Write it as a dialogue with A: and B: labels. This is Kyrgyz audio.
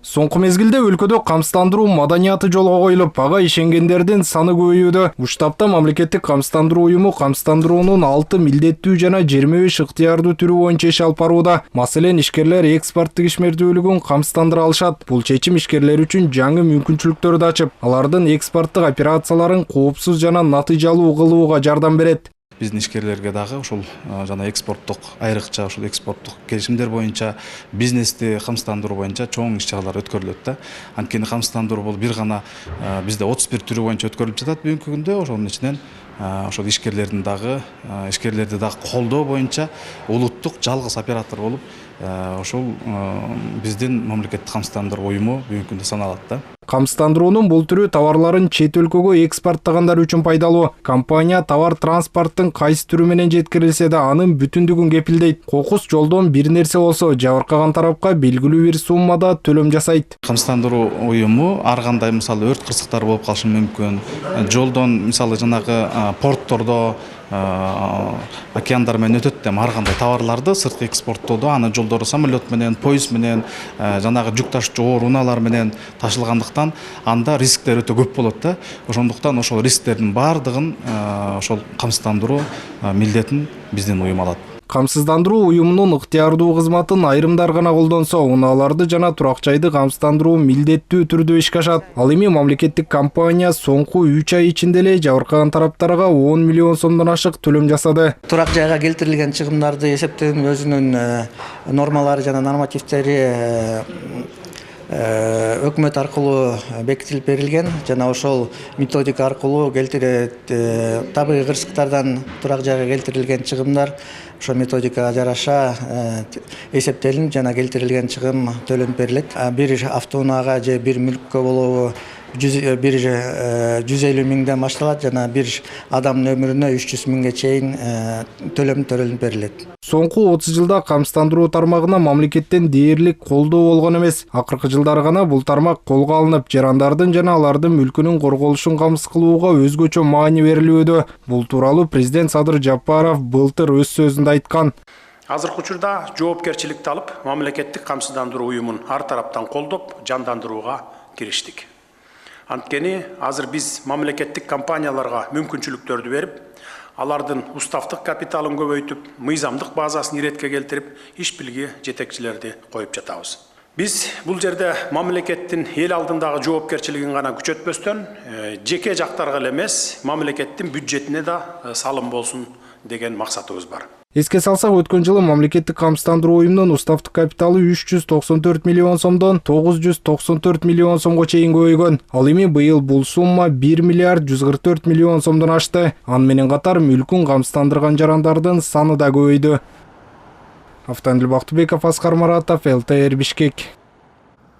A: Соңку мезгилде өлкөдө камсыздандыруу маданияты жолго коюлуп, ага ишенгендердин саны көбөйүүдө. Уштапта мамлекеттик камсыздандыруу уюму камсыздандыруунун 6 милдеттүү жана 25 ыктыярдуу түрү боюнча иш алып барууда. Маселен, ишкерлер экспорттук ишмердүүлүгүн камсыздандыра алышат. Бул чечим ишкерлер үчүн жаңы мүмкүнчүлүктөрдү ачып, алардын экспорттук операцияларын коопсуз жана натыйжалуу кылууга жардам берет.
B: Биздин ишкерлерге дагы ушул жана экспорттук айрыкча ушул экспорттук келишимдер боюнча бизнести камсыздандыруу боюнча чоң иш-чаралар өткөрүлөт да. Анткени камсыздандыруу бул бир гана бизде 31 түрү боюнча өткөрүлүп жатат бүгүнкү күндө. Ошонун ичинен ошол ишкерлерди дагы колдоо боюнча улуттук жалгыз оператор болуп ошол биздин мамлекеттик камсыздандыруу уюму бүгүнкү күндө саналат да.
A: Камсыздандыруунун бул түрү товарларын чет өлкөгө экспорттагандар үчүн пайдалуу. Компания товар транспорттун кайсы түрү менен жеткирилсе да анын бүтүндүгүн кепилдейт. Кокус жолдон бир нерсе болсо, жабыркаган тарапка белгилүү бир суммада төлөм жасайт.
B: Камсыздандыруу уюму ар кандай мисалы өрт кырсыктар болуп калышы мүмкүн. Жолдон мисалы жанагы порттордо океандар менен өтөт да, ар кандай товарларды сырткы экспорттоодо аны жолдору самолет менен, поезд менен, жанагы жүк ташуучу оор унаалар менен ташылгандыктан анда рисктер өтө көп болот да. Ошондуктан ошол рисктердин баардыгын ошол камсыздандыруу милдетин биздин уюм алат.
A: Камсыздандыруу уюмунун ыктыярдуу кызматын айрымдар гана колдонсо, унааларды жана турак жайды камсыздандыруу милдеттүү түрдө ишке ашат. Ал эми мамлекеттик компания соңку 3 ай ичинде эле жабыркаган тараптарга 10 миллион сомдон ашык төлөм жасады.
C: Турак жайга келтирилген чыгымдарды эсептөөнүн өзүнүн нормалары жана нормативдери өкмөт аркылуу бекитилип берилген жана ошол методика аркылуу табигый кырсыктардан турак жайга келтирилген чыгымдар ошо методикага жараша эсептелинип жана келтирилген чыгым төлөнүп берилет. Бир автоунаага же бир мүлккө болобу 150 миңден башталат жана бир адамдын өмүрүнө 300 миңге чейин төлөм төлөнүп берилет.
A: Соңку 30 жылда камсыздандыруу тармагына мамлекеттен дээрлик колдоо болгон эмес. Акыркы жылдары гана бул тармак колго алынып, жарандардын жана алардын мүлкүнүн корголушун камсыз кылууга өзгөчө маани берилүүдө. Бул тууралуу президент Садыр Жапаров былтыр өз сөзүндө айткан.
D: Азыркы учурда жоопкерчиликти алып, мамлекеттик камсыздандыруу уюмун ар тараптан колдоп, жандандырууга кириштик. Анткени азыр биз мамлекеттик компанияларга мүмкүнчүлүктөрдү берип, алардын уставдык капиталын көбөйтүп, мыйзамдык базасын иретке келтирип, иш билги жетекчилерди коюп жатабыз. Биз бул жерде мамлекеттин эл алдындагы жоопкерчилигин гана күчөтпөстөн, жеке жактарга эле эмес, мамлекеттин бюджетине да салым болсун деген максатыбыз бар.
A: Эске салсак, өткөн жылы мамлекеттик камсыздандыруу уюмунун уставдык капиталы 394 миллион сомдон 994 миллион сомго чейин көбөйгөн. Ал эми быйыл бул сумма 1 миллиард 144 миллион сомдон ашты. Аны менен катар мүлкүн камсыздандырган жарандардын саны да көбөйдү. Автандил Бактыбеков, Аскар Маратов, ЛТР Бишкек.